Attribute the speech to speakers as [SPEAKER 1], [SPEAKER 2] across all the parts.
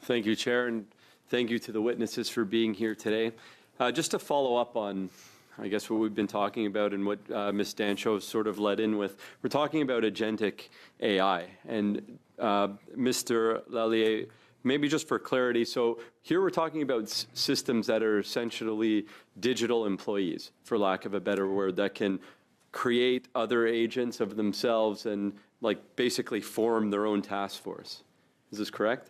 [SPEAKER 1] Thank you, Chair, and thank you to the witnesses for being here today. Just to follow up on, I guess, what we've been talking about and what Ms. Dancho sort of led in with, we're talking about agentic AI. And Mr. Lallier, maybe just for clarity, so here we're talking about systems that are essentially digital employees, for lack of a better word, that can create other agents of themselves and like basically form their own task force. Is this correct?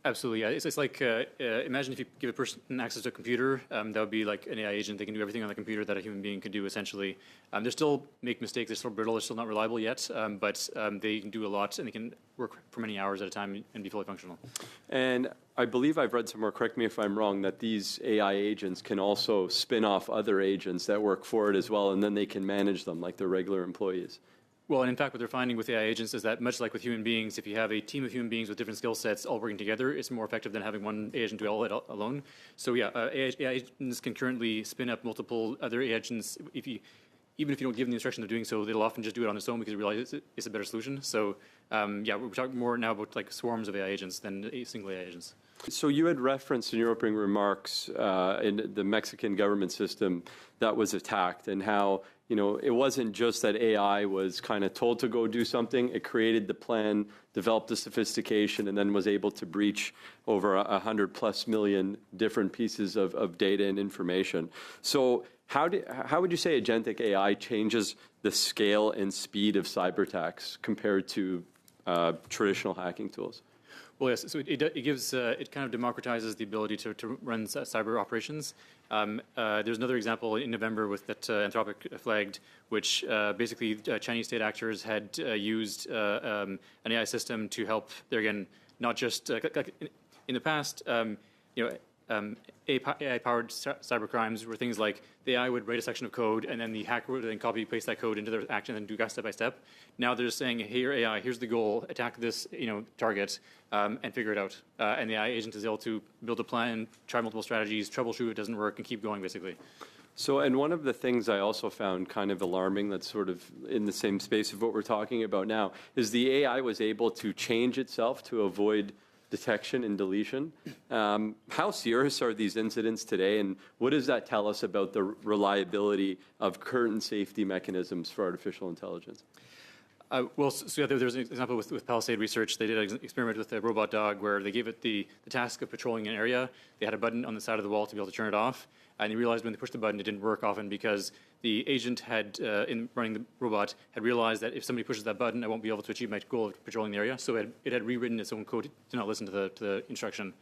[SPEAKER 2] Absolutely, yeah. It's like, imagine if you give a person access to a computer, that would be like an AI agent. They can do everything on the computer that a human being could do, essentially. They still make mistakes, they're still brittle, they're still not reliable yet, but they can do a lot and they can work for many hours at a time and be fully functional.
[SPEAKER 1] And I believe I've read somewhere, correct me if I'm wrong, that these AI agents can also spin off other agents that work for it as well, and then they can manage them like their regular employees.
[SPEAKER 2] Well, and in fact, what they're finding with AI agents is that much like with human beings, if you have a team of human beings with different skill sets all working together, it's more effective than having one agent do all it alone. So yeah, AI agents can currently spin up multiple other AI agents. Even if you don't give them the instruction of doing so, they'll often just do it on its own because they realize it's a better solution. So yeah, we're talking more now about like swarms of AI agents than single AI agents.
[SPEAKER 1] So you had referenced in your opening remarks in the Mexican government system that was attacked and how, you know, it wasn't just that AI was kind of told to go do something. It created the plan, developed the sophistication, and then was able to breach over 100+ million different pieces of data and information. So how would you say agentic AI changes the scale and speed of cyber attacks compared to traditional hacking tools?
[SPEAKER 2] Well, yes. So it gives it kind of democratizes the ability to run cyber operations. There's another example in November with that Anthropic flagged, which basically Chinese state actors had used an AI system to help. There again, not just like in the past, AI-powered cyber crimes were things like the AI would write a section of code and then the hacker would then copy paste that code into their action and do that step by step. Now they're just saying, here AI, here's the goal, attack this target and figure it out. And the AI agent is able to build a plan, try multiple strategies, troubleshoot if it doesn't work, and keep going basically.
[SPEAKER 1] So, and one of the things I also found kind of alarming that's sort of in the same space of what we're talking about now is the AI was able to change itself to avoid detection and deletion. How serious are these incidents today, and what does that tell us about the reliability of current safety mechanisms for artificial intelligence?
[SPEAKER 2] Well, so yeah, there's an example with Palisade Research. They did an experiment with a robot dog where they gave it the task of patrolling an area. They had a button on the side of the wall to be able to turn it off. And they realized when they pushed the button, it didn't work often because the agent had, in running the robot, had realized that if somebody pushes that button, I won't be able to achieve my goal of patrolling the area. So it had rewritten its own code to not listen to the instruction.